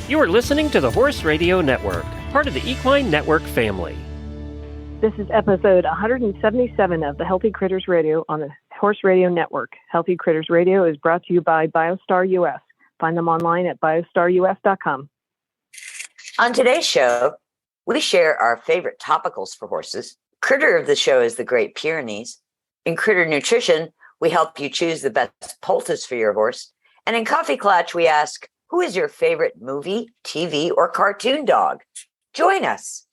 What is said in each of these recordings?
You are listening to the Horse Radio Network, part of the Equine Network family. This is episode 177 of the Healthy Critters Radio on the Horse Radio Network. Healthy Critters Radio is brought to you by BioStar US. Find them online at biostarus.com. On today's show, we share our favorite topicals for horses. Critter of the show is the Great Pyrenees. In Critter Nutrition, we help you choose the best poultice for your horse. And in Coffee Klatch, we ask, who is your favorite movie, TV, or cartoon dog? Join us.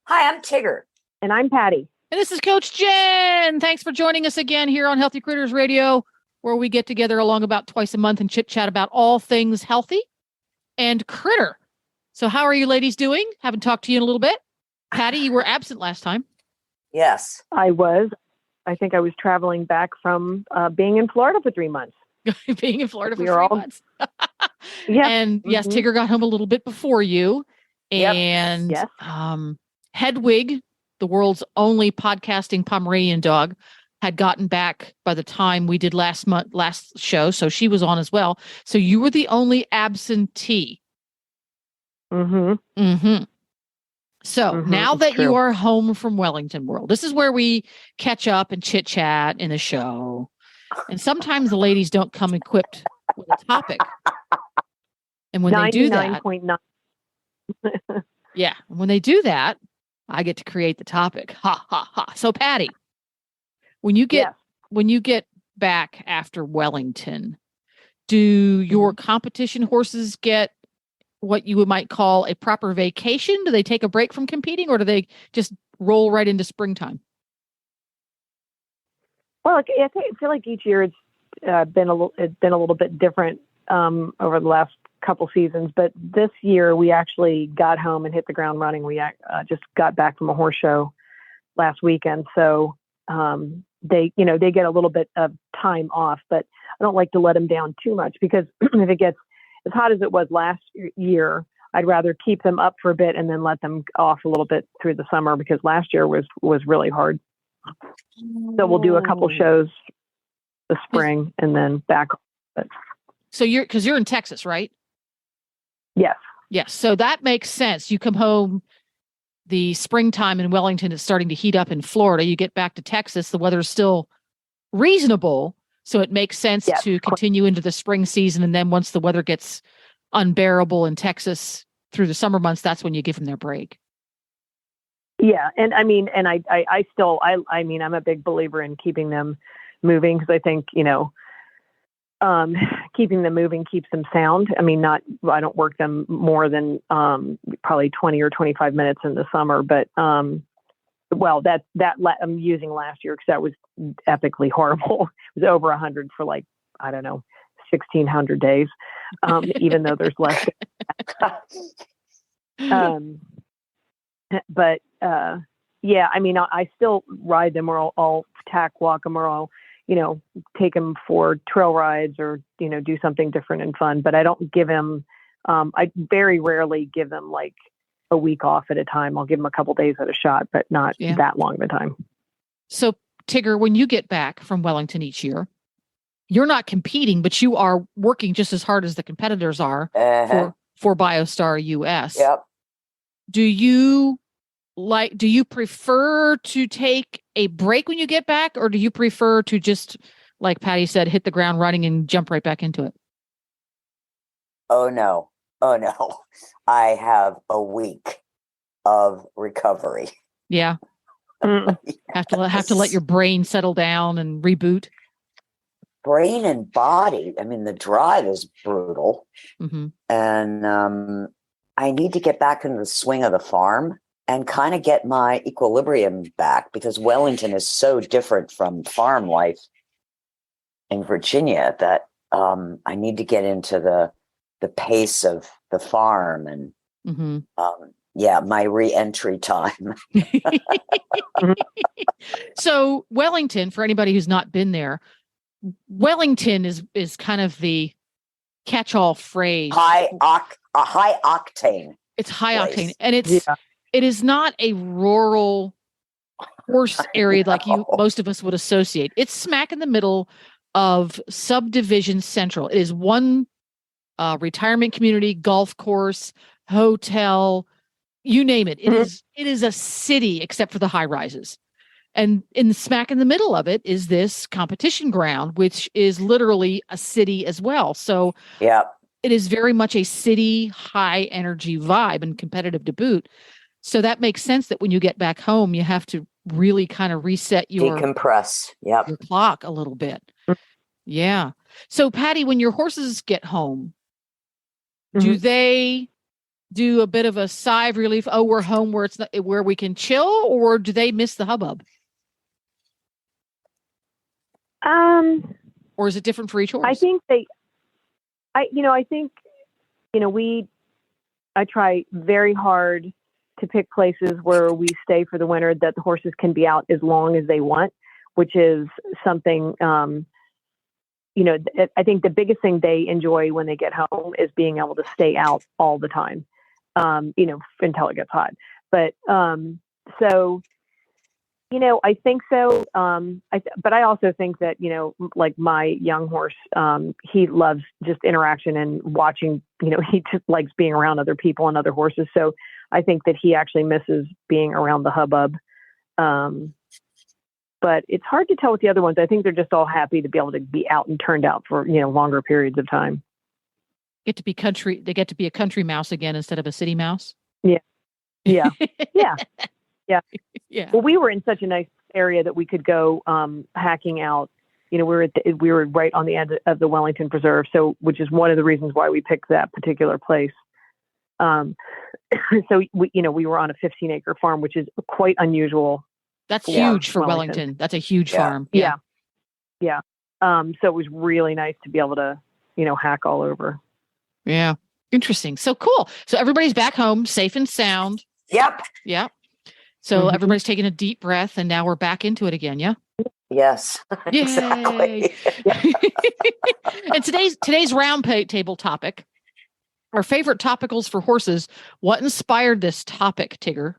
Hi, I'm Tigger. And I'm Patty. And this is Coach Jen. Thanks for joining us again here on Healthy Critters Radio, where we get together along about twice a month and chit-chat about all things healthy and critter. So how are you ladies doing? Haven't talked to you in a little bit. Patty, you were absent last time. Yes. I was. I think I was traveling back from being in Florida for 3 months. Being in Florida for We 3 are all- months. Yeah. And yes, Tigger got home a little bit before you. Yep. And Yes. Hedwig, the world's only podcasting Pomeranian dog, had gotten back by the time we did last show. So she was on as well. So you were the only absentee. Mm-hmm. So now it's that you true. are home from Wellington World, this is where we catch up and chit chat in the show. And sometimes the ladies don't come equipped with a topic. And when they do that, 99.9. yeah, when they do that, I get to create the topic. Ha ha ha. So Patty, when you get back after Wellington, do your competition horses get what you might call a proper vacation? Do they take a break from competing, or do they just roll right into springtime? Well, I feel like each year it's been a little bit different over the last couple seasons, but this year we actually got home and hit the ground running. We just got back from a horse show last weekend, so they get a little bit of time off, but I don't like to let them down too much, because if it gets as hot as it was last year, I'd rather keep them up for a bit and then let them off a little bit through the summer, because last year was really hard. So we'll do a couple shows this spring and then back. So because you're in Texas, right? Yes. Yes. So that makes sense. You come home, the springtime in Wellington is starting to heat up in Florida. You get back to Texas, the weather's still reasonable. So it makes sense to continue into the spring season. And then once the weather gets unbearable in Texas through the summer months, that's when you give them their break. Yeah. And I mean, and I'm a big believer in keeping them moving, because I think, keeping them moving keeps them sound. I mean, I don't work them more than probably 20 or 25 minutes in the summer, but that I'm using last year, because that was epically horrible. It was over 100 for 1,600 days, even though there's less. But yeah, I mean, I still ride them, or I'll tack walk them, or I'll take them for trail rides, or, do something different and fun. But I don't give them, I very rarely give them like a week off at a time. I'll give them a couple days at a shot, but not that long of a time. So Tigger, when you get back from Wellington each year, you're not competing, but you are working just as hard as the competitors are for BioStar US. Yep. Do you prefer to take a break when you get back, or do you prefer to just, like Patty said, hit the ground running and jump right back into it? Oh no. I have a week of recovery. Yeah. Have to let your brain settle down and reboot. Brain and body. I mean, the drive is brutal. Mm-hmm. And I need to get back into the swing of the farm and kind of get my equilibrium back, because Wellington is so different from farm life in Virginia that I need to get into the pace of the farm and my re-entry time. So Wellington, for anybody who's not been there, Wellington is kind of the catch-all phrase. High octane. It's high place. octane, and it is not a rural horse area like most of us would associate. It's smack in the middle of Subdivision Central. It is one retirement community, golf course, hotel, you name it. It is a city except for the high rises. And in the smack in the middle of it is this competition ground, which is literally a city as well. So it is very much a city high energy vibe and competitive to boot. So that makes sense that when you get back home, you have to really kind of reset your decompress your clock a little bit. Yeah. So Patty, when your horses get home, do they do a bit of a sigh of relief? Oh, we're home where it's not, where we can chill, or do they miss the hubbub? Or is it different for each horse? I think I try very hard to pick places where we stay for the winter that the horses can be out as long as they want, which is something, I think the biggest thing they enjoy when they get home is being able to stay out all the time, until it gets hot. But, I think so. But I also think that, like my young horse, he loves just interaction and watching, he just likes being around other people and other horses. So I think that he actually misses being around the hubbub. But it's hard to tell with the other ones. I think they're just all happy to be able to be out and turned out for, longer periods of time. They get to be a country mouse again instead of a city mouse. Yeah. Yeah. Yeah. Yeah. Yeah. Well, we were in such a nice area that we could go hacking out. We were right on the end of the Wellington Preserve, so which is one of the reasons why we picked that particular place. So we were on a 15-acre farm, which is quite unusual. That's huge for Wellington. That's a huge farm. Yeah. Yeah. So it was really nice to be able to, hack all over. Yeah. Interesting. So cool. So everybody's back home, safe and sound. Yep. Yep. So everybody's taking a deep breath, and now we're back into it again. Yeah. Yes. Exactly. And today's round table topic, our favorite topicals for horses. What inspired this topic, Tigger?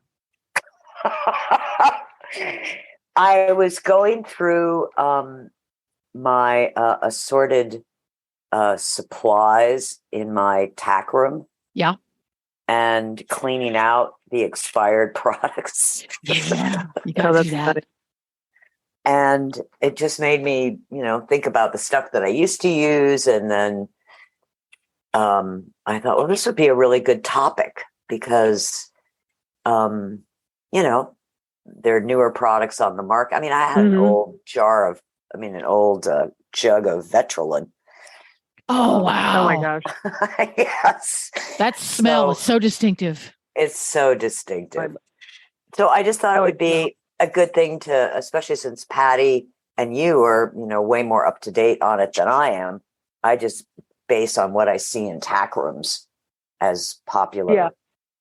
I was going through my assorted supplies in my tack room. Yeah. And cleaning out the expired products. Yeah. You gotta do that. And it just made me, think about the stuff that I used to use. And then I thought, well, this would be a really good topic because, there are newer products on the market. I mean, I had an old jug of Vetrolin. Oh, wow. Oh, my gosh. Yes. That smell is so distinctive. It's so distinctive. So I just thought it would be a good thing to, especially since Patty and you are, way more up to date on it than I am. I just base on what I see in tack rooms as popular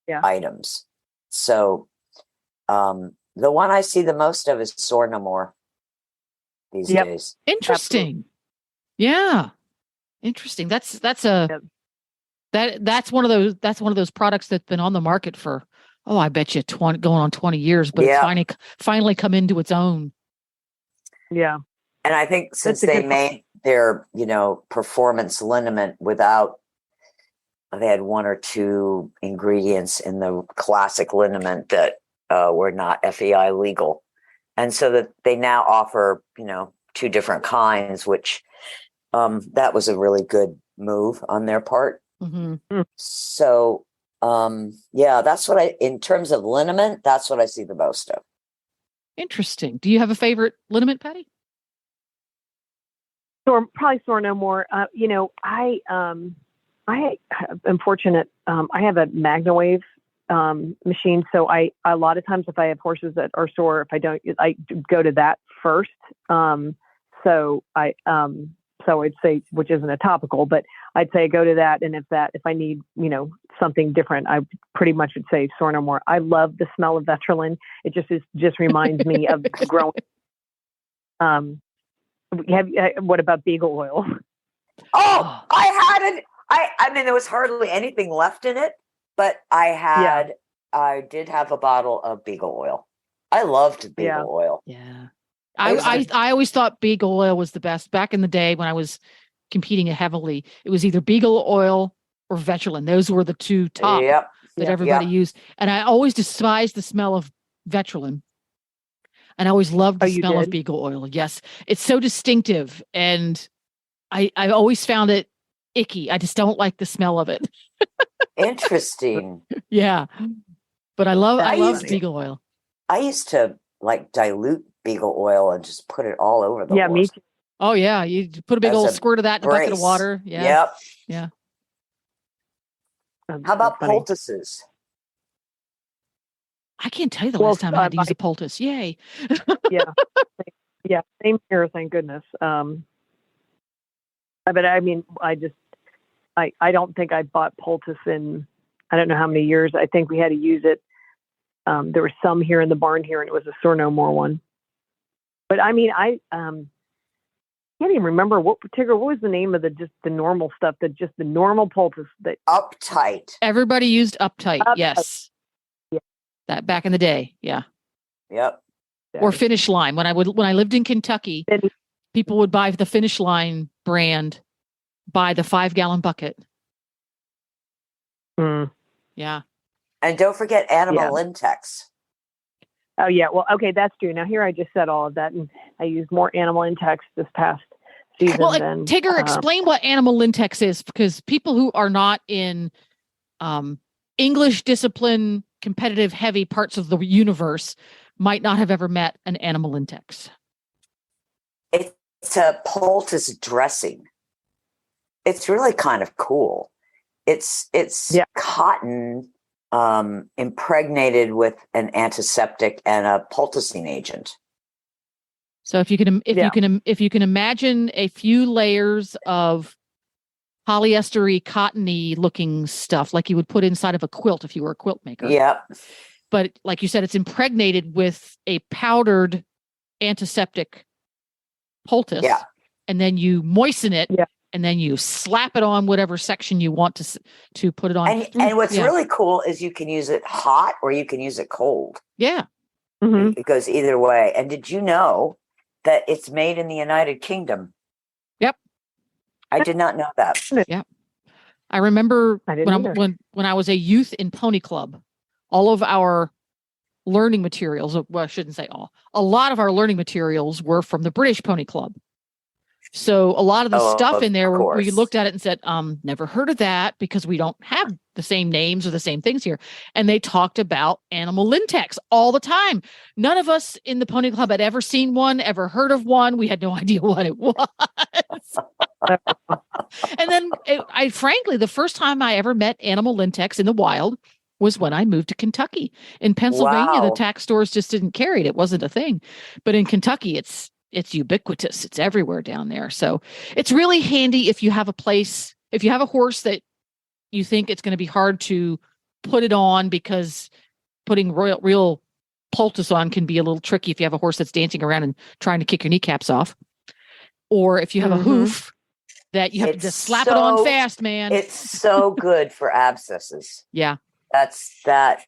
items. So the one I see the most of is Soar No More these days. Interesting. Absolutely. Yeah. Interesting. That's one of those products that's been on the market for, I bet you 20 going on 20 years, but it's finally come into its own. Yeah. And I think since they made their, performance liniment they had one or two ingredients in the classic liniment that were not FEI legal. And so that they now offer, two different kinds, which that was a really good move on their part. Mm-hmm. So, that's what in terms of liniment, that's what I see the most of. Interesting. Do you have a favorite liniment, Patty? Probably Soar No More. I am fortunate. I have a MagnaWave machine. So a lot of times if I have horses that are sore, if I don't, I go to that first. So So I'd say, which isn't a topical, but I'd say go to that. And if I need, something different, I pretty much would say Sornomore. I love the smell of Vetrolin. It just reminds me of growing. What about beagle oil? Oh, I had it. I mean, there was hardly anything left in it, but I did have a bottle of beagle oil. I loved beagle oil. Yeah. I always thought beagle oil was the best. Back in the day when I was competing heavily, it was either beagle oil or Vetrolin. Those were the two top that everybody used. And I always despised the smell of Vetrolin. And I always loved the smell of beagle oil. Yes. It's so distinctive. And I always found it icky. I just don't like the smell of it. Interesting. Yeah. But I love beagle oil. I used to dilute beagle oil and just put it all over the horse. Me too. Oh yeah. You put a big old squirt of that in a bucket of water. Yeah. Yep. Yeah. How about poultices? I can't tell you the last time I had to use a poultice. Yay. Yeah. Same here. Thank goodness. But I mean, I don't think I bought poultice in, I don't know how many years. I think we had to use it. There was some here in the barn here, and it was a Sornomore one. But I mean, I can't even remember what was the name of the normal stuff, the normal poultice that Uptight. Everybody used Uptight. Yes. Yeah. That back in the day. Yeah. Yep. Or Finish Line. When I lived in Kentucky, people would buy the Finish Line brand by the 5-gallon bucket. Yeah. And don't forget Animal Lintex. Oh yeah. Well, okay. That's true. Now here I just said all of that, and I used more Animal Lintex this past season. Well, Tigger, explain what Animal Lintex is, because people who are not in English discipline, competitive, heavy parts of the universe might not have ever met an Animal Lintex. It's a poultice dressing. It's really kind of cool. It's cotton impregnated with an antiseptic and a poulticing agent. So if you can imagine a few layers of polyestery, cottony looking stuff like you would put inside of a quilt if you were a quilt maker. Yep. But like you said, it's impregnated with a powdered antiseptic poultice. Yeah. And then you moisten it. Yeah. And then you slap it on whatever section you want to put it on. And what's really cool is you can use it hot or you can use it cold. Yeah. Mm-hmm. It goes either way. And did you know that it's made in the United Kingdom? Yep. I did not know that. Yep. I remember when I was a youth in Pony Club, all of our learning materials, well, I shouldn't say all, a lot of our learning materials were from the British Pony Club. So a lot of the stuff in there, we looked at it and said, never heard of that because we don't have the same names or the same things here. And they talked about Animal Lintex all the time. None of us in the Pony Club had ever seen one, ever heard of one. We had no idea what it was. And then frankly, the first time I ever met Animal Lintex in the wild was when I moved to Kentucky. In Pennsylvania, the tack stores just didn't carry it. It wasn't a thing. But in Kentucky, it's ubiquitous. It's everywhere down there. So it's really handy if you have a horse that you think it's going to be hard to put it on, because putting real poultice on can be a little tricky if you have a horse that's dancing around and trying to kick your kneecaps off. Or if you have a hoof that you have to just slap it on fast, man. It's so good for abscesses. Yeah. That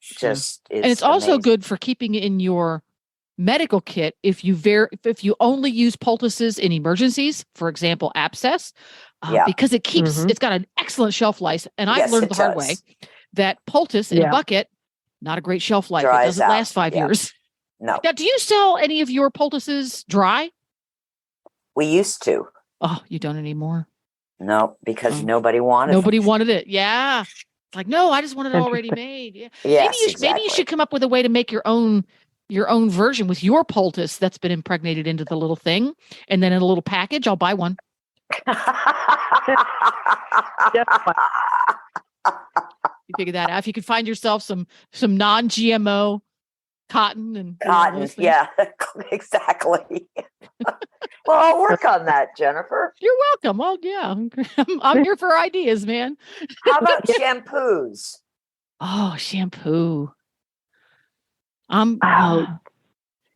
just is. And it's also good for keeping in your medical kit if you only use poultices in emergencies, for example, abscess, because it keeps it's got an excellent shelf life. And I've learned the hard way that poultice in a bucket, not a great shelf life. It doesn't last 5 years. No. Now, do you sell any of your poultices dry? We used to. Oh, you don't anymore? No, because nobody wanted it. Yeah. It's like, no, I just want it already made. Yeah. Yes, maybe you should come up with a way to make your own version with your poultice that's been impregnated into the little thing, and then in a little package. I'll buy one. You figure that out. If you could find yourself some non-GMO cotton and yeah, exactly. Well, I'll work on that, Jennifer. You're welcome. Well, yeah, I'm here for ideas, man. How about shampoos? Oh, shampoo. Oh.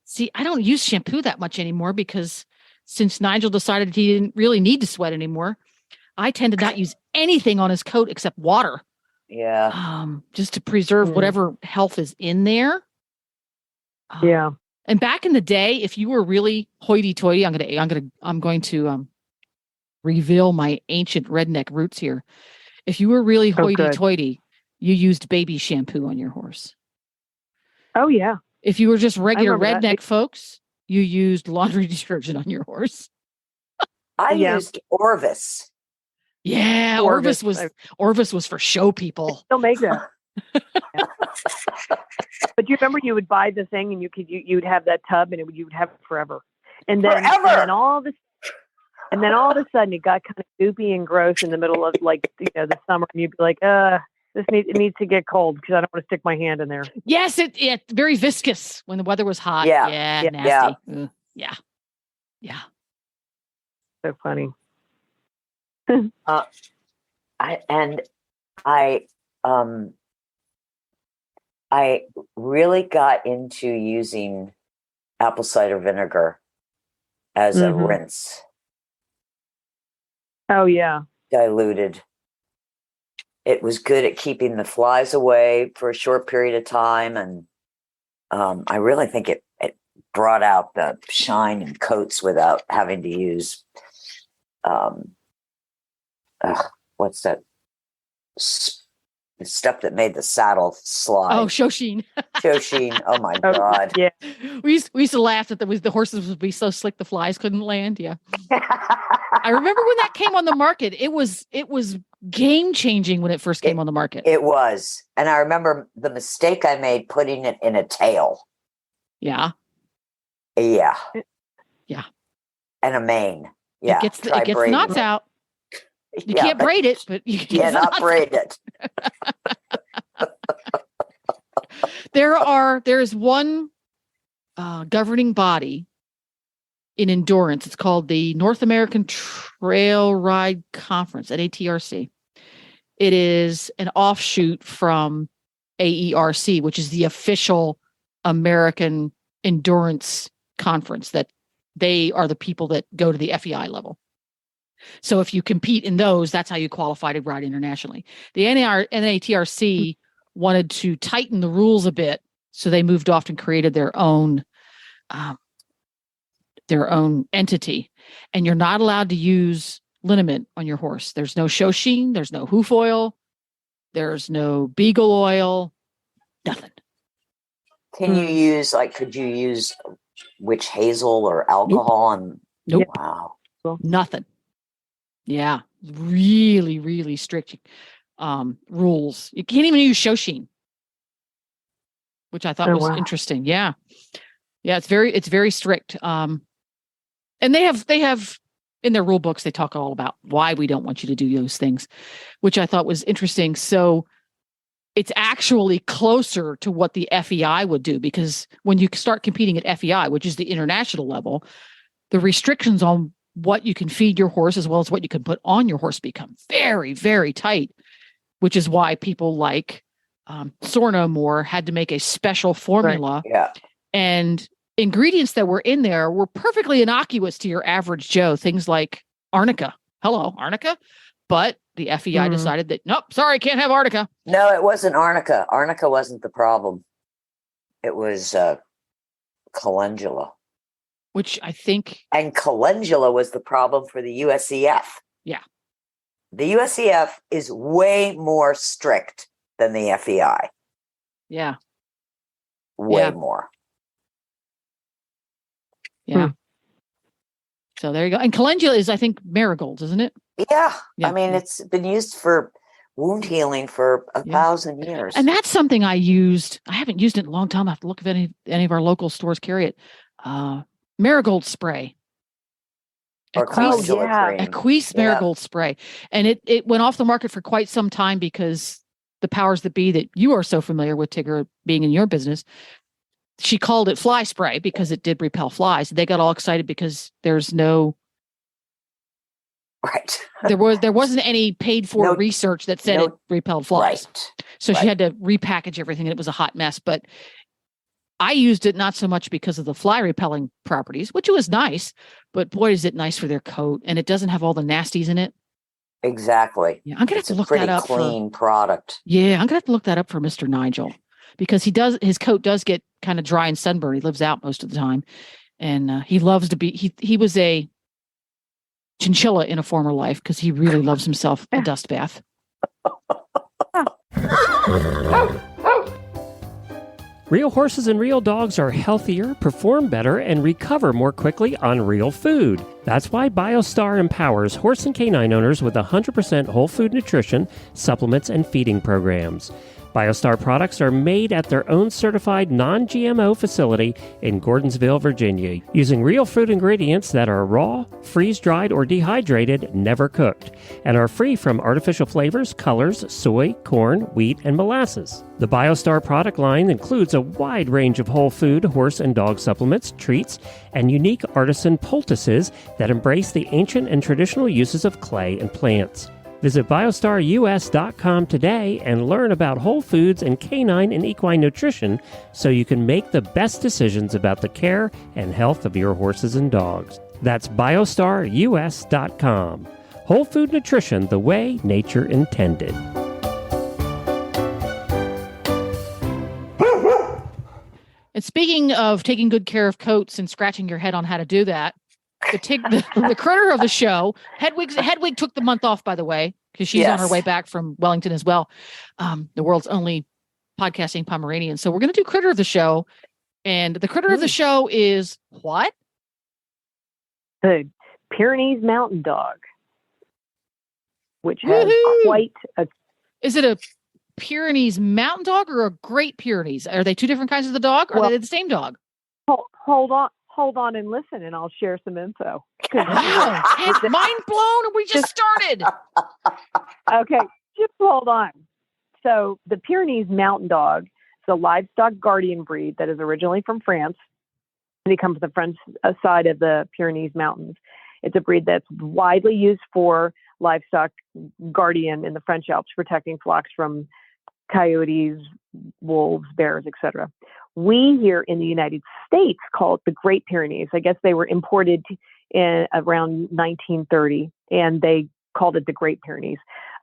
See, I don't use shampoo that much anymore because since Nigel decided he didn't really need to sweat anymore, I tend to not use anything on his coat except water. Yeah. Just to preserve whatever health is in there. Yeah. And back in the day, if you were really hoity-toity, I'm going to reveal my ancient redneck roots here. If you were really hoity-toity, you used baby shampoo on your horse. Oh yeah. If you were just regular redneck redneck folks, you used laundry detergent on your horse. I used Orvis. Yeah, Orvis was for show people. Still make that. But you remember you would buy the thing and you'd have that tub and you would have it forever. And then all of a sudden it got kind of goopy and gross in the middle of the summer, and you'd be like, it needs to get cold because I don't want to stick my hand in there. Yes, it very viscous when the weather was hot. Yeah. Nasty. Yeah. Yeah. So funny. I really got into using apple cider vinegar as a rinse. Oh yeah. Diluted. It was good at keeping the flies away for a short period of time, and I really think it brought out the shine in coats without having to use what's that stuff that made the saddle slide? Oh, Shoshine. Shoshine. Oh my God. Yeah. We used to laugh that the horses would be so slick the flies couldn't land. Yeah. I remember when that came on the market. It was game changing when it first came on the market. It was. And I remember the mistake I made putting it in a tail. Yeah. Yeah. Yeah. And a mane. Yeah. It gets the knots out. You can't braid it, but you cannot braid it. There's one governing body in endurance. It's called the North American Trail Ride Conference at ATRC. It is an offshoot from AERC, which is the official American endurance conference, that they are the people that go to the FEI level. So if you compete in those, that's how you qualify to ride internationally. The NATRC wanted to tighten the rules a bit, so they moved off and created their own entity. And you're not allowed to use liniment on your horse. There's no Shoshine, there's no hoof oil, there's no beagle oil, nothing. Can you use could you use witch hazel or alcohol? Nope. Wow. Nothing. Yeah, really, really strict rules. You can't even use Shoshine, which I thought was interesting. Yeah, it's very strict. And they have in their rule books, they talk all about why we don't want you to do those things, which I thought was interesting. So it's actually closer to what the FEI would do, because when you start competing at FEI, which is the international level, the restrictions on what you can feed your horse as well as what you can put on your horse become very, very tight, which is why people like Sorno had to make a special formula. Right. Yeah. And ingredients that were in there were perfectly innocuous to your average Joe. Things like arnica. Hello, arnica. But the FEI decided that, nope, sorry, can't have arnica. No, it wasn't arnica. Arnica wasn't the problem. It was calendula. Which I think... And calendula was the problem for the USEF. Yeah. The USEF is way more strict than the FEI. Yeah. Way more. Yeah. So there you go. And calendula is, I think, marigolds, isn't it? Yeah. I mean, it's been used for wound healing for 1,000 years. And that's something I used. I haven't used it in a long time. I have to look if any of our local stores carry it. Marigold spray. Equines marigold spray. And it went off the market for quite some time because the powers that be that you are so familiar with, Tigger, being in your business, she called it fly spray because it did repel flies. They got all excited because there's no Right. there wasn't any paid for research that said it repelled flies. Right. So she had to repackage everything, and it was a hot mess. But I used it not so much because of the fly repelling properties, which was nice, but boy, is it nice for their coat, and it doesn't have all the nasties in it. Exactly. Yeah, I'm gonna have to look that up. Clean product. Yeah, I'm gonna have to look that up for Mr. Nigel, because his coat does get kind of dry and sunburned. He lives out most of the time, and he loves to be. He was a chinchilla in a former life because he really loves himself a dust bath. Real horses and real dogs are healthier, perform better, and recover more quickly on real food. That's why BioStar empowers horse and canine owners with 100% whole food nutrition, supplements, and feeding programs. BioStar products are made at their own certified non-GMO facility in Gordonsville, Virginia, using real food ingredients that are raw, freeze-dried, or dehydrated, never cooked, and are free from artificial flavors, colors, soy, corn, wheat, and molasses. The BioStar product line includes a wide range of whole food, horse and dog supplements, treats, and unique artisan poultices that embrace the ancient and traditional uses of clay and plants. Visit biostarus.com today and learn about whole foods and canine and equine nutrition so you can make the best decisions about the care and health of your horses and dogs. That's biostarus.com. Whole food nutrition the way nature intended. And speaking of taking good care of coats and scratching your head on how to do that, the critter of the show, Hedwig took the month off, by the way, because she's on her way back from Wellington as well. The world's only podcasting Pomeranian. So we're going to do critter of the show. And the critter of the show is what? The Pyrenees Mountain Dog, which has quite a... Is it a Pyrenees Mountain Dog or a Great Pyrenees? Are they two different kinds of the dog? Or are they the same dog? Hold on and listen, and I'll share some info. Wow, it's mind blown, and we just started. Okay, just hold on. So the Pyrenees Mountain Dog is a livestock guardian breed that is originally from France, and it comes from the French side of the Pyrenees Mountains. It's a breed that's widely used for livestock guardian in the French Alps, protecting flocks from coyotes, wolves, bears, etc. We here in the United States call it the Great Pyrenees. I guess they were imported in around 1930, and they called it the Great Pyrenees,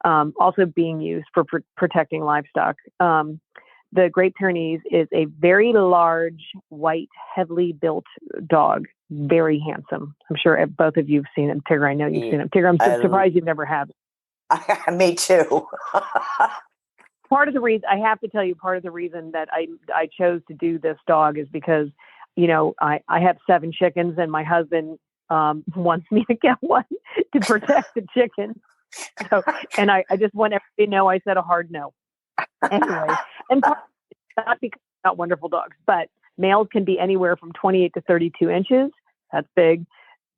also being used for protecting livestock. The Great Pyrenees is a very large, white, heavily built dog, very handsome. I'm sure both of you have seen him. Tigger, I know you've seen him. Tigger, I'm surprised you've never had him. Me too. Part of the reason that I chose to do this dog is because, I have 7 chickens, and my husband wants me to get one to protect the chickens. So, and I just want everybody to know I said a hard no. Anyway, and not because they're not wonderful dogs, but males can be anywhere from 28 to 32 inches. That's big.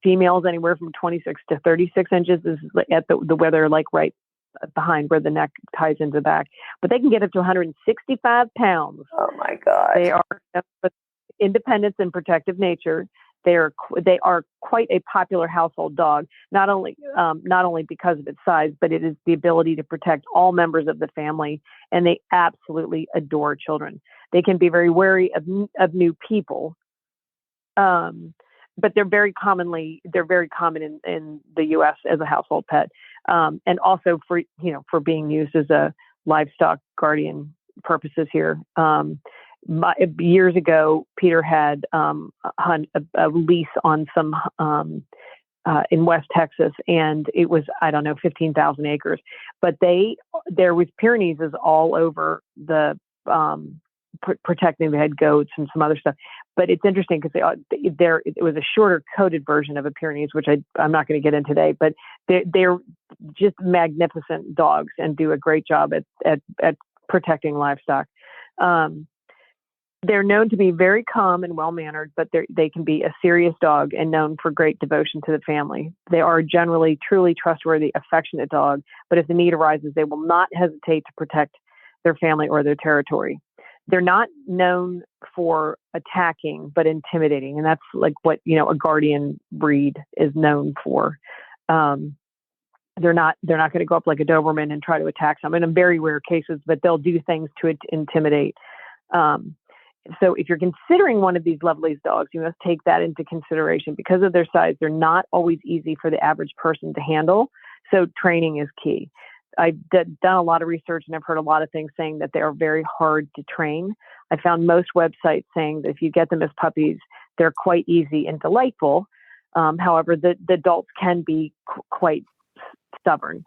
Females anywhere from 26 to 36 inches. This is at the where they're like right behind where the neck ties into the back, but they can get up to 165 pounds. Oh my God. They are independence and protective nature. They are quite a popular household dog, not only because of its size, but it is the ability to protect all members of the family, and they absolutely adore children. They can be very wary of new people, but they're very common in the U.S. as a household pet, and also for being used as a livestock guardian purposes here. Years ago, Peter had a lease on some in West Texas, and it was 15,000 acres. But there was Pyrenees all over the protecting the head goats and some other stuff. But it's interesting because it was a shorter coated version of a Pyrenees, which I'm not going to get into today. But they're just magnificent dogs and do a great job at protecting livestock. They're known to be very calm and well-mannered, but they can be a serious dog and known for great devotion to the family. They are generally truly trustworthy, affectionate dog, but if the need arises, they will not hesitate to protect their family or their territory. They're not known for attacking, but intimidating. And that's like what, a guardian breed is known for. They're not going to go up like a Doberman and try to attack someone in very rare cases, but they'll do things to intimidate. So if you're considering one of these Lovelace dogs, you must take that into consideration. Because of their size, they're not always easy for the average person to handle. So training is key. I've done a lot of research, and I've heard a lot of things saying that they are very hard to train. I found most websites saying that if you get them as puppies, they're quite easy and delightful. However, the adults can be quite stubborn.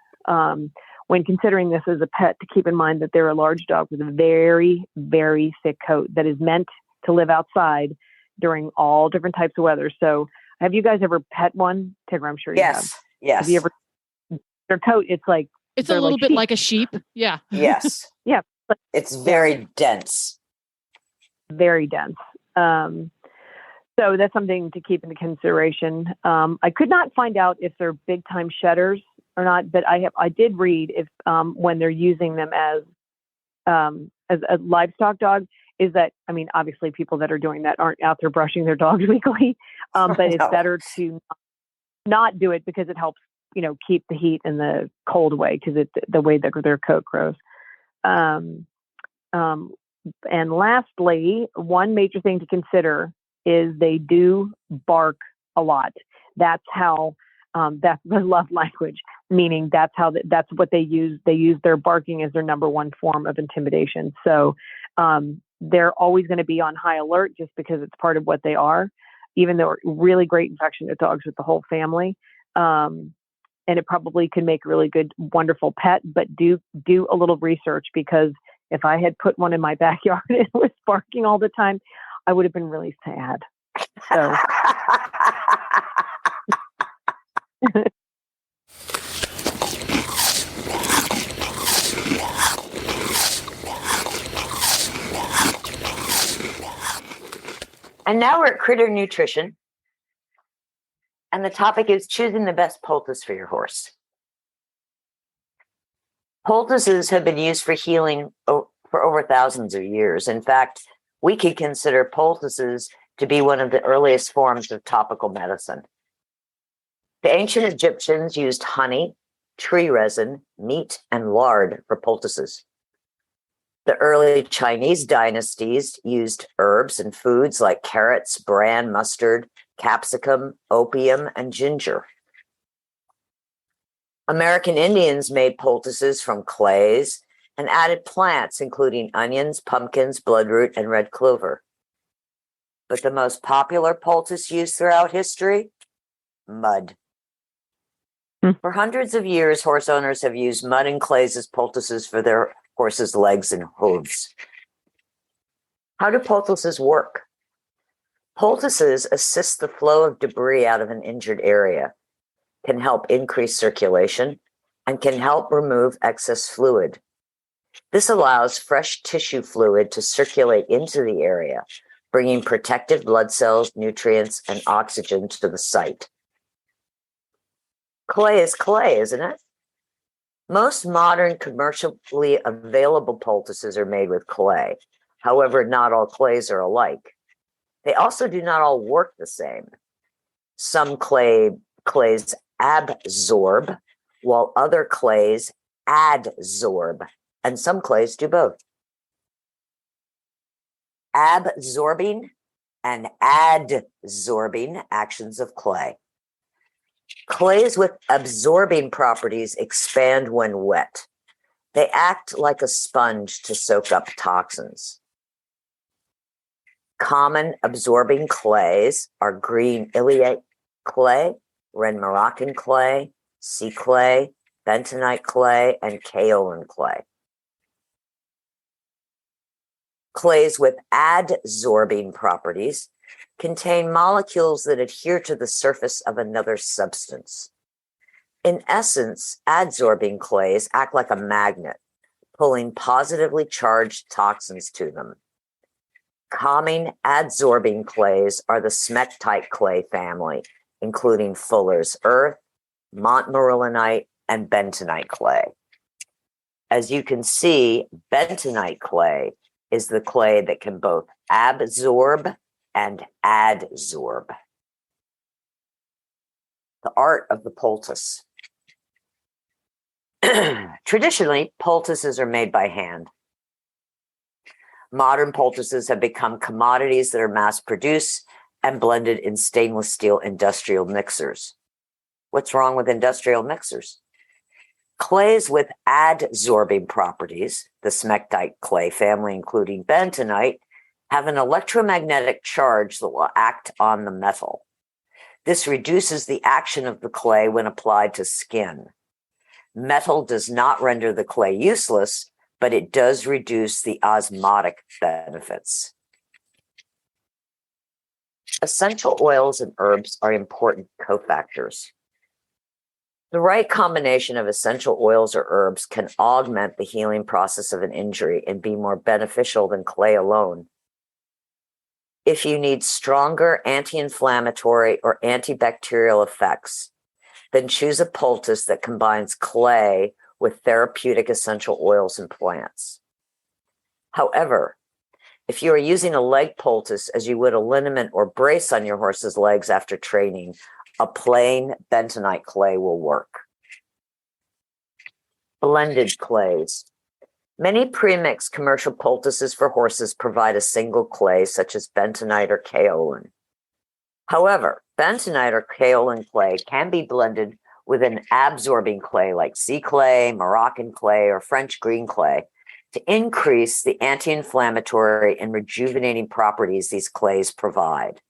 When considering this as a pet, to keep in mind that they're a large dog with a very, very thick coat that is meant to live outside during all different types of weather. So have you guys ever pet one? Tigger, I'm sure you have. Yes. Have you ever, their coat, it's a little bit like a sheep. Yeah. Yes. Yeah. It's very dense. Very dense. So that's something to keep into consideration. I could not find out if they're big time shedders or not, but I did read if when they're using them as a livestock dog, is that, obviously people that are doing that aren't out there brushing their dogs weekly, but it's better to not do it because it helps, keep the heat and the cold away, because the way that their coat grows. And lastly, one major thing to consider is they do bark a lot. That's how, that's the love language, meaning that's what they use. They use their barking as their number one form of intimidation. So they're always going to be on high alert just because it's part of what they are, even though they're really great affectionate dogs with the whole family. And it probably could make a really good, wonderful pet, but do a little research, because if I had put one in my backyard and it was barking all the time, I would have been really sad. So. And now we're at Critter Nutrition. And the topic is choosing the best poultice for your horse. Poultices have been used for healing for over thousands of years. In fact, we could consider poultices to be one of the earliest forms of topical medicine. The ancient Egyptians used honey, tree resin, meat, and lard for poultices. The early Chinese dynasties used herbs and foods like carrots, bran, mustard, capsicum, opium, and ginger. American Indians made poultices from clays and added plants, including onions, pumpkins, bloodroot, and red clover. But the most popular poultice used throughout history? Mud. For hundreds of years, horse owners have used mud and clays as poultices for their horses' legs and hooves. How do poultices work? Poultices assist the flow of debris out of an injured area, can help increase circulation, and can help remove excess fluid. This allows fresh tissue fluid to circulate into the area, bringing protective blood cells, nutrients, and oxygen to the site. Clay is clay, isn't it? Most modern commercially available poultices are made with clay. However, not all clays are alike. They also do not all work the same. Some clays absorb, while other clays adsorb, and some clays do both. Absorbing and adsorbing actions of clay. Clays with absorbing properties expand when wet. They act like a sponge to soak up toxins. Common absorbing clays are green Iliac clay, red Moroccan clay, sea clay, bentonite clay, and kaolin clay. Clays with adsorbing properties contain molecules that adhere to the surface of another substance. In essence, adsorbing clays act like a magnet, pulling positively charged toxins to them. Common adsorbing clays are the smectite clay family, including Fuller's Earth, Montmorillonite, and bentonite clay. As you can see, bentonite clay is the clay that can both absorb and adsorb. The art of the poultice. Traditionally, poultices are made by hand. Modern poultices have become commodities that are mass-produced and blended in stainless steel industrial mixers. What's wrong with industrial mixers? Clays with adsorbing properties, the smectite clay family, including bentonite, have an electromagnetic charge that will act on the metal. This reduces the action of the clay when applied to skin. Metal does not render the clay useless, but it does reduce the osmotic benefits. Essential oils and herbs are important cofactors. The right combination of essential oils or herbs can augment the healing process of an injury and be more beneficial than clay alone. If you need stronger anti-inflammatory or antibacterial effects, then choose a poultice that combines clay with therapeutic essential oils and plants. However, if you are using a leg poultice as you would a liniment or brace on your horse's legs after training, a plain bentonite clay will work. Blended clays. Many premixed commercial poultices for horses provide a single clay, such as bentonite or kaolin. However, bentonite or kaolin clay can be blended with an absorbing clay like sea clay, Moroccan clay, or French green clay to increase the anti-inflammatory and rejuvenating properties these clays provide.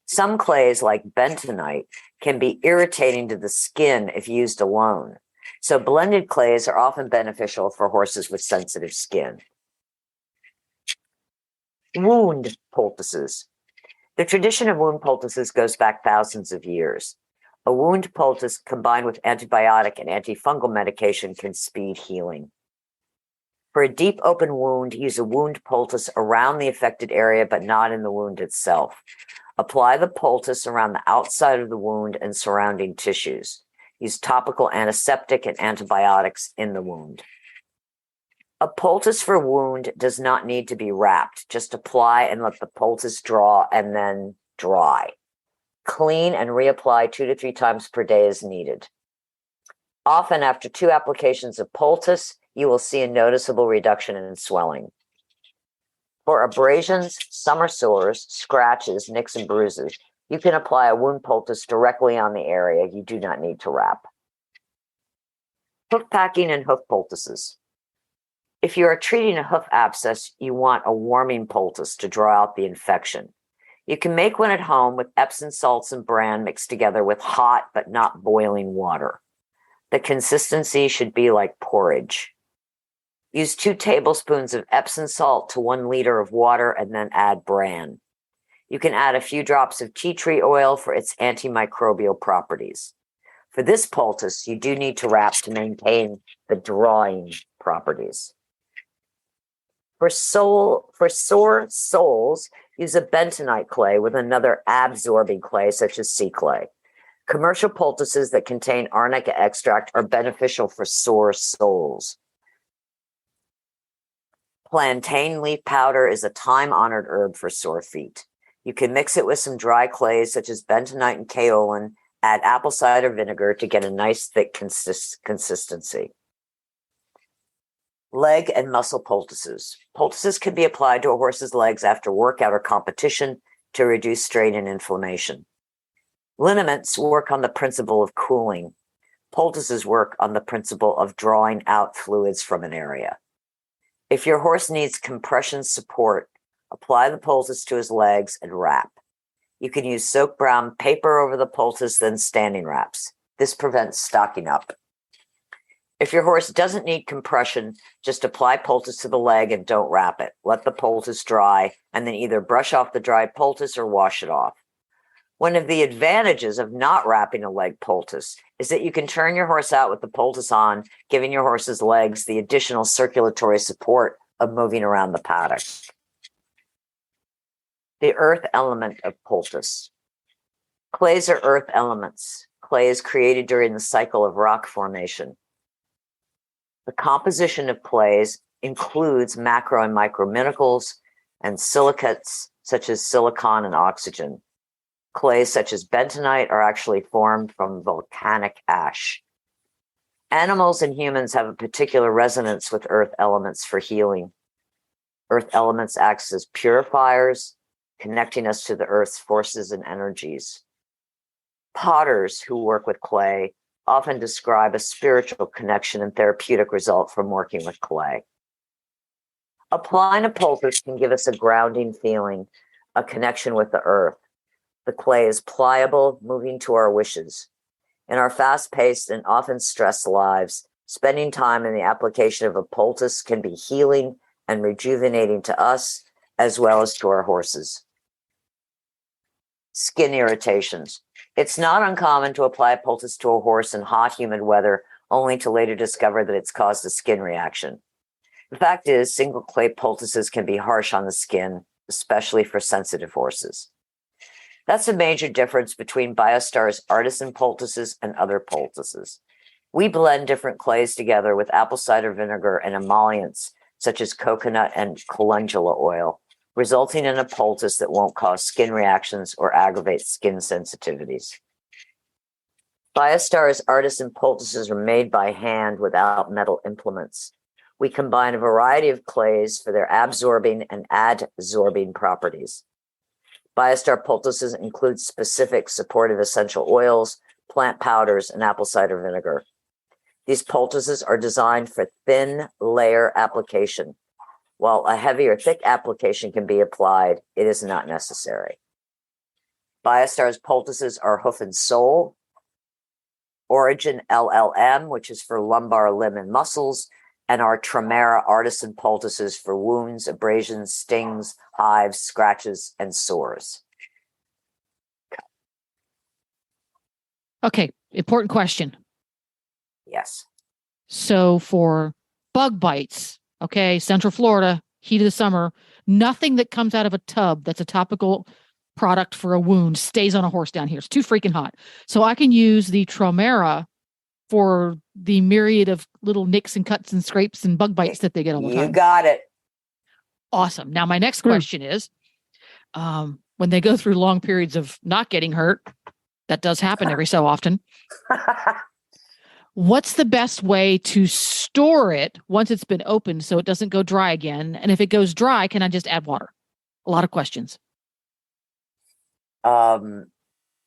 Some clays, like bentonite, can be irritating to the skin if used alone, so blended clays are often beneficial for horses with sensitive skin. Wound poultices. The tradition of wound poultices goes back thousands of years. A wound poultice combined with antibiotic and antifungal medication can speed healing. For a deep open wound, use a wound poultice around the affected area, but not in the wound itself. Apply the poultice around the outside of the wound and surrounding tissues. Use topical antiseptic and antibiotics in the wound. A poultice for wound does not need to be wrapped. Just apply and let the poultice draw and then dry. Clean and reapply 2 to 3 times per day as needed. Often after 2 applications of poultice, you will see a noticeable reduction in swelling. For abrasions, summer sores, scratches, nicks, and bruises, you can apply a wound poultice directly on the area. You do not need to wrap. Hoof packing and hoof poultices. If you are treating a hoof abscess, you want a warming poultice to draw out the infection. You can make one at home with Epsom salts and bran mixed together with hot but not boiling water. The consistency should be like porridge. Use 2 tablespoons of Epsom salt to 1 liter of water and then add bran. You can add a few drops of tea tree oil for its antimicrobial properties. For this poultice, you do need to wrap to maintain the drawing properties. For sore soles, use a bentonite clay with another absorbing clay such as sea clay. Commercial poultices that contain arnica extract are beneficial for sore soles. Plantain leaf powder is a time-honored herb for sore feet. You can mix it with some dry clays such as bentonite and kaolin, add apple cider vinegar to get a nice thick consistency. Leg and muscle poultices. Poultices can be applied to a horse's legs after workout or competition to reduce strain and inflammation. Liniments work on the principle of cooling. Poultices work on the principle of drawing out fluids from an area. If your horse needs compression support, apply the poultice to his legs and wrap. You can use soaked brown paper over the poultice, then standing wraps. This prevents stocking up. If your horse doesn't need compression, just apply poultice to the leg and don't wrap it. Let the poultice dry and then either brush off the dried poultice or wash it off. One of the advantages of not wrapping a leg poultice is that you can turn your horse out with the poultice on, giving your horse's legs the additional circulatory support of moving around the paddock. The earth element of poultice. Clays are earth elements. Clay is created during the cycle of rock formation. The composition of clays includes macro and micro minerals and silicates such as silicon and oxygen. Clays such as bentonite are actually formed from volcanic ash. Animals and humans have a particular resonance with earth elements for healing. Earth elements act as purifiers, connecting us to the earth's forces and energies. Potters who work with clay often describe a spiritual connection and therapeutic result from working with clay. Applying a poultice can give us a grounding feeling, a connection with the earth. The clay is pliable, moving to our wishes. In our fast-paced and often stressed lives, spending time in the application of a poultice can be healing and rejuvenating to us as well as to our horses. Skin irritations. It's not uncommon to apply a poultice to a horse in hot, humid weather, only to later discover that it's caused a skin reaction. The fact is, single clay poultices can be harsh on the skin, especially for sensitive horses. That's a major difference between BioStar's artisan poultices and other poultices. We blend different clays together with apple cider vinegar and emollients, such as coconut and calendula oil, resulting in a poultice that won't cause skin reactions or aggravate skin sensitivities. BioStar's artisan poultices are made by hand without metal implements. We combine a variety of clays for their absorbing and adsorbing properties. BioStar poultices include specific supportive essential oils, plant powders, and apple cider vinegar. These poultices are designed for thin layer application. While a heavy or thick application can be applied, it is not necessary. BioStar's poultices are hoof and sole, Origin LLM, which is for lumbar, limb, and muscles, and our Tremera artisan poultices for wounds, abrasions, stings, hives, scratches, and sores. Okay, important question. Yes. So for bug bites, okay, Central Florida, heat of the summer, nothing that comes out of a tub that's a topical product for a wound stays on a horse down here. It's too freaking hot. So I can use the Tremera for the myriad of little nicks and cuts and scrapes and bug bites that they get all the time. You got it. Awesome. Now, my next question is, when they go through long periods of not getting hurt, that does happen every so often. What's the best way to store it once it's been opened so it doesn't go dry again? And if it goes dry, can I just add water? A lot of questions. I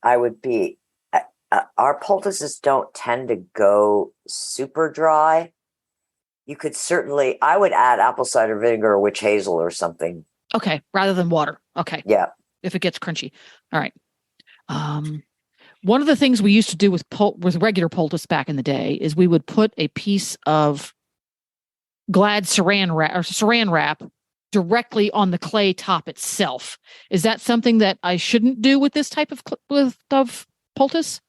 would be, our poultices don't tend to go super dry. You could certainly, I would add apple cider vinegar or witch hazel or something. Okay, rather than water. Okay. Yeah. If it gets crunchy. All right. One of the things we used to do with regular poultice back in the day is we would put a piece of Glad saran wrap directly on the clay top itself. Is that something that I shouldn't do with this type of poultice?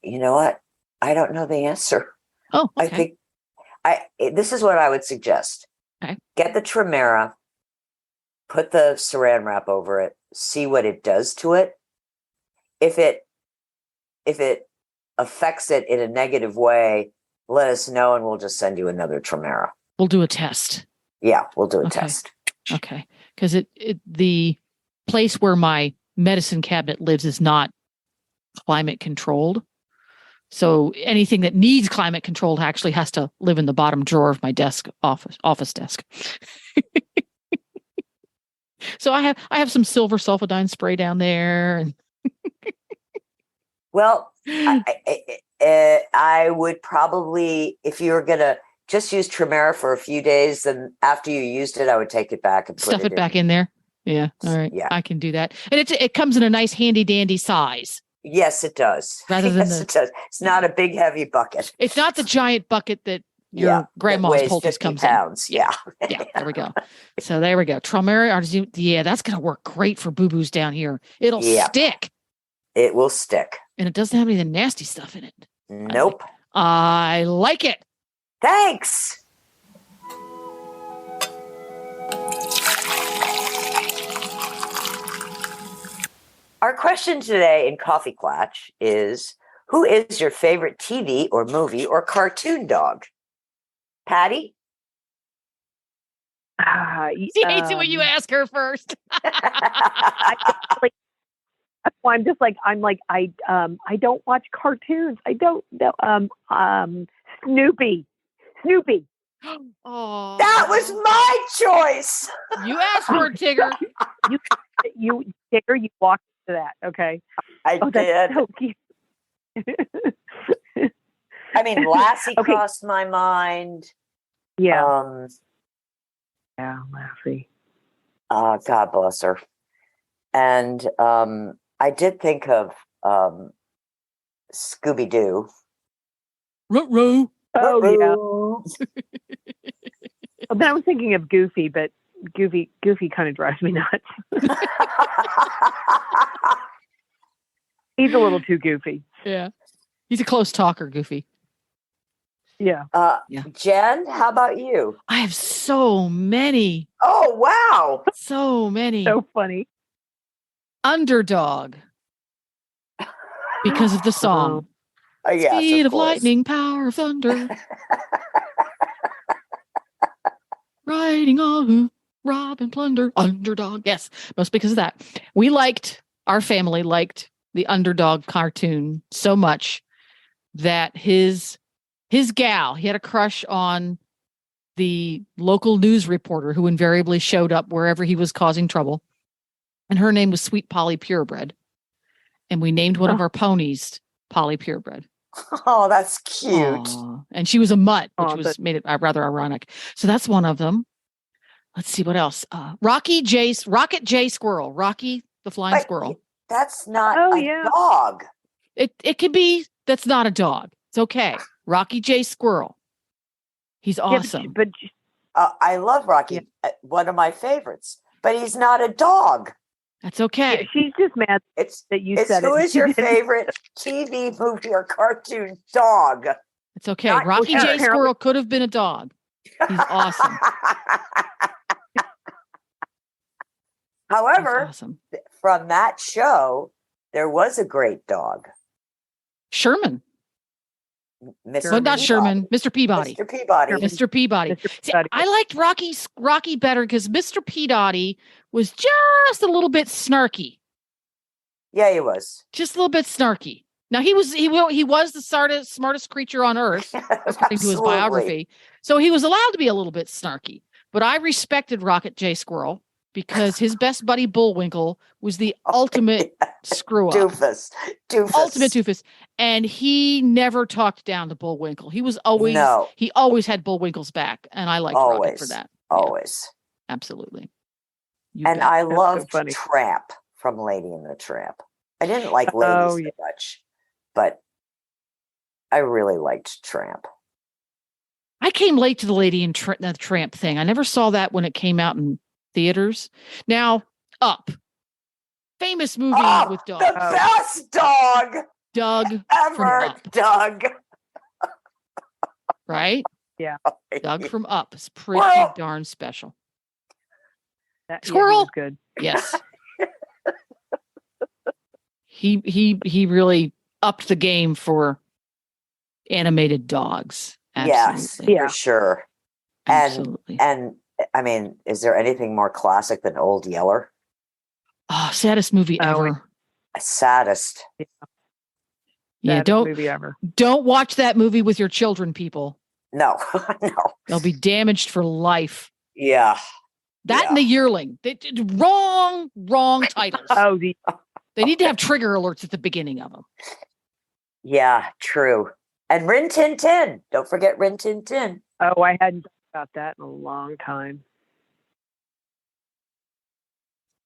You know what? I don't know the answer. Oh, okay. I think this is what I would suggest. Okay. Get the Tremera, put the saran wrap over it, see what it does to it. If it affects it in a negative way, let us know and we'll just send you another Tremera. We'll do a test. Yeah, we'll do a test. Okay. Because the place where my medicine cabinet lives is not climate controlled. So anything that needs climate controlled actually has to live in the bottom drawer of my office desk. So I have some silver sulfidine spray down there. And well, I would probably, if you were going to just use Tremera for a few days, then after you used it, I would take it back and stuff it back in there. Yeah. All right. Yeah. I can do that. And it comes in a nice handy dandy size. Yes, it does. Rather than it does. It's not a big, heavy bucket. It's not the giant bucket that your grandma's poultice comes pounds. in. Yeah. There we go. So there we go. Tremera, yeah, that's going to work great for boo-boos down here. It'll stick. It will stick. And it doesn't have any of the nasty stuff in it. Nope. I like it. Thanks. Our question today in Coffee Klatch is, who is your favorite TV or movie or cartoon dog? Patty, She hates it when you ask her first. I'm just like I don't watch cartoons. I don't know. Snoopy. Oh, That was my choice. You asked for it, Tigger. you Tigger, you walked into that. Okay. I That's did. so cute. I mean, Lassie Okay. crossed my mind. Yeah. Yeah, Lassie. God bless her. And I did think of Scooby-Doo. Ruh-roh. Oh yeah. Then I was thinking of Goofy, but Goofy kind of drives me nuts. He's a little too goofy. Yeah. He's a close talker, Goofy. Yeah. Yeah. Jen, how about you? I have so many. Oh, wow. So many. So funny. Underdog. Because of the song. Yes, Speed of course. lightning, power of thunder. Riding on rob and plunder. Underdog. Yes, most because of that. Our family liked the Underdog cartoon so much that his gal, he had a crush on the local news reporter who invariably showed up wherever he was causing trouble. And her name was Sweet Polly Purebred. And we named one of our ponies Polly Purebred. Oh, that's cute. Aww. And she was a mutt, which made it rather ironic. So that's one of them. Let's see what else. Rocket J Squirrel. Rocky the Flying Squirrel. That's not a dog. It could be. That's not a dog. It's okay. Rocky J Squirrel. He's awesome. Yeah, but I love Rocky. Yeah. One of my favorites. But he's not a dog. That's okay. Yeah, she's just mad that you said it. Who is your favorite TV, movie, or cartoon dog? It's okay. Rocky J Squirrel could have been a dog. He's awesome. However, from that show, there was a great dog. Sherman. Not Sherman. Mr. Peabody. Mr. Peabody. Mr. Peabody. See, I liked Rocky better because Mr. Peabody was just a little bit snarky. Yeah, he was. Just a little bit snarky. Now he was the smartest creature on earth, according to his biography. So he was allowed to be a little bit snarky. But I respected Rocket J Squirrel because his best buddy Bullwinkle was the ultimate screw up. Doofus. Ultimate doofus. And he never talked down to Bullwinkle. He always had Bullwinkle's back. And I liked Rocket for that. Always. Yeah. Absolutely. And I loved Tramp from Lady and the Tramp. I didn't like Lady so much, but I really liked Tramp. I came late to the Lady and the Tramp thing. I never saw that when it came out in theaters. Now, Up. Famous movie with dogs. The best dog. Doug. Ever. From Up. Doug. Right? Yeah. Doug from Up is pretty darn special. Squirrel. Good. Yes. He really upped the game for animated dogs. Absolutely. Yes, for sure. Absolutely. And I mean, is there anything more classic than Old Yeller? Oh, saddest movie ever. Saddest. Yeah, movie ever. Don't watch that movie with your children, people. No. They'll be damaged for life. Yeah. And The Yearling. Wrong titles. They need to have trigger alerts at the beginning of them. Yeah, true. And Rin Tin Tin. Don't forget Rin Tin Tin. Oh, I hadn't thought about that in a long time.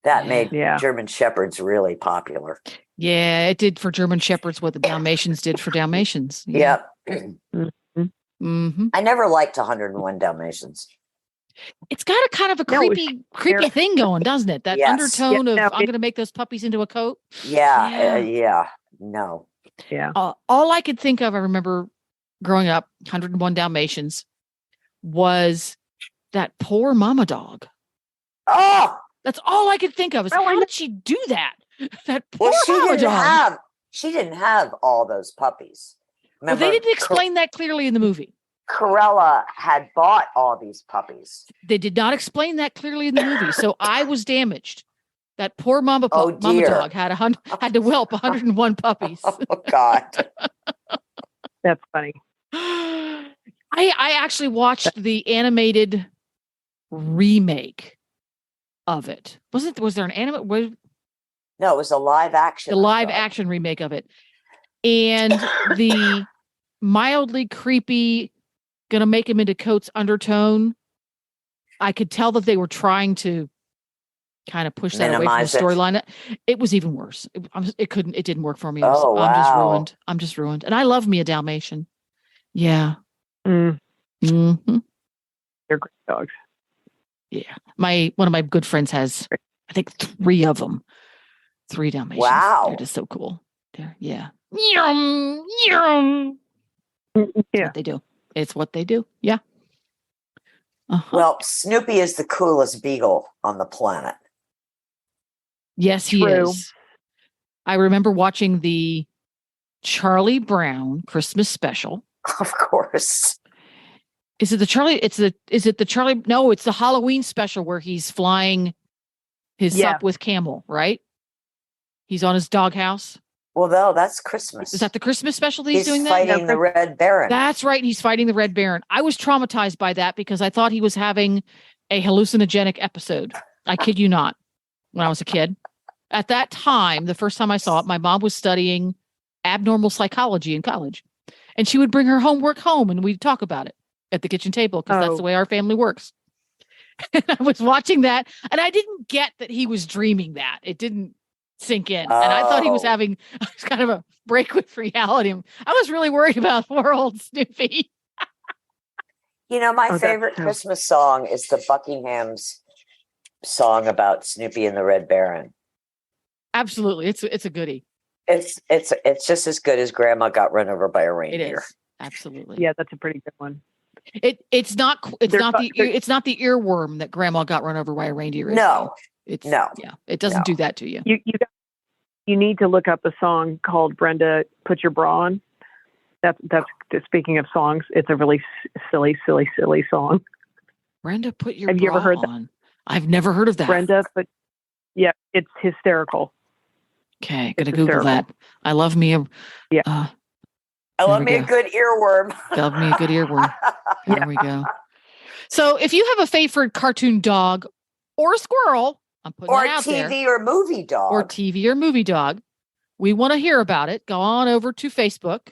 That made German Shepherds really popular. Yeah, it did for German Shepherds what the Dalmatians did for Dalmatians. Yeah. Mm-hmm. I never liked 101 Dalmatians. It's got a kind of a creepy thing going, doesn't it? That undertone of I'm going to make those puppies into a coat. Yeah. No. Yeah. All I could think of, I remember growing up, 101 Dalmatians, was that poor mama dog. Oh! That's all I could think of. Is how did she do that? That poor mama dog. She didn't have all those puppies. Well, they didn't explain that clearly in the movie. Corella had bought all these puppies. They did not explain that clearly in the movie, so I was damaged. That poor mama dog had to whelp 101 puppies. Oh God, That's funny. I actually watched the animated remake of it. Was there an animated? no, it was a live action. The live action remake of it, and the mildly creepy, gonna make him into Coates undertone. I could tell that they were trying to kind of push that away from the storyline. It was even worse. It didn't work for me. I'm just ruined. I'm just ruined. And I love me a Dalmatian. Yeah. Mm-hmm. They're great dogs. Yeah. One of my good friends has, I think, 3 of them. 3 Dalmatians. Wow. They're just so cool. Yeah. Yum, yum. Yeah. What they do. It's what they do. Yeah. Uh-huh. Well, Snoopy is the coolest beagle on the planet. Yes, he is. I remember watching the Charlie Brown Christmas special. Of course. Is it the Charlie? Is it the Charlie? No, it's the Halloween special where he's flying his sup with Camel, right? He's on his doghouse. Well, no, that's Christmas. Is that the Christmas special that he's doing? He's fighting the Red Baron. That's right. He's fighting the Red Baron. I was traumatized by that because I thought he was having a hallucinogenic episode. I kid you not. When I was a kid, at that time, the first time I saw it, my mom was studying abnormal psychology in college, and she would bring her homework home, and we'd talk about it at the kitchen table because that's the way our family works. And I was watching that, and I didn't get that he was dreaming that. It didn't sink in. And I thought he was having kind of a break with reality. I was really worried about poor old Snoopy. You know, my favorite Christmas song is the Buckingham's song about Snoopy and the Red Baron. Absolutely. It's a goodie. It's just as good as Grandma Got Run Over by a Reindeer. It is. Absolutely. Yeah, that's a pretty good one. It's not the earworm that Grandma Got Run Over by a Reindeer. No. It doesn't do that to you. You need to look up a song called Brenda Put Your Bra On. That's speaking of songs, it's a really silly song. Brenda Put Your Have Bra you ever heard On. I've never heard of that. Brenda, but yeah, it's hysterical. Okay, gonna Google that. I love me a I love me a good earworm. Love me a good earworm. There we go. So if you have a favorite cartoon dog or squirrel, I'm putting that out there. Or TV or movie dog. Or TV or movie dog. We want to hear about it. Go on over to Facebook.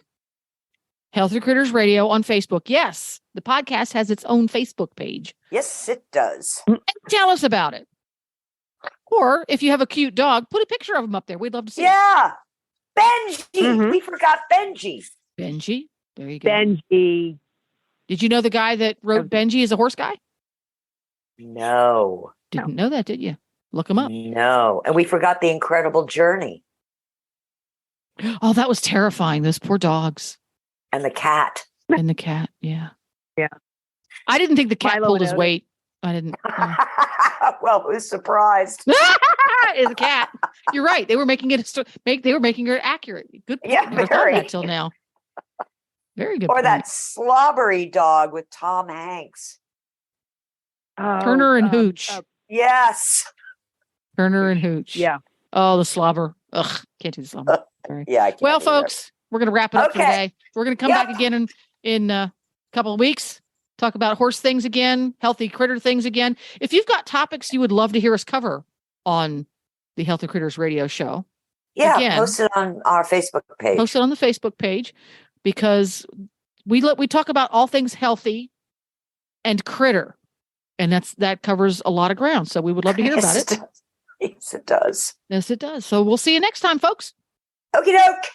Healthy Critters Radio on Facebook. Yes, the podcast has its own Facebook page. Yes, it does. And tell us about it. Or if you have a cute dog, put a picture of him up there. We'd love to see it. Yeah. Benji. Mm-hmm. We forgot Benji. Benji. There you go. Benji. Did you know the guy that wrote Benji is a horse guy? No. Didn't know that, did you? Look him up. No. And we forgot The Incredible Journey. Oh, that was terrifying. Those poor dogs. And the cat. And the cat, yeah. Yeah. I didn't think the cat pulled his weight. I didn't. Well, who's surprised? It's a cat. You're right. They were making it accurate. Good point. Yeah, Never thought of that till now. Very good. Or point. that slobbery dog with Tom Hanks. Turner and Hooch. Yes. Turner and Hooch. Yeah. Oh, the slobber. Ugh, can't do the slobber. Sorry. Yeah. I can't well, folks, we're going to wrap it up for today. We're going to come back again in a couple of weeks. Talk about horse things again, healthy critter things again. If you've got topics you would love to hear us cover on the Healthy Critters Radio Show. Yeah, post it on our Facebook page. Post it on the Facebook page because we talk about all things healthy and critter. And that covers a lot of ground. So we would love to hear about it. Yes, it does. Yes, it does. So we'll see you next time, folks. Okie doke.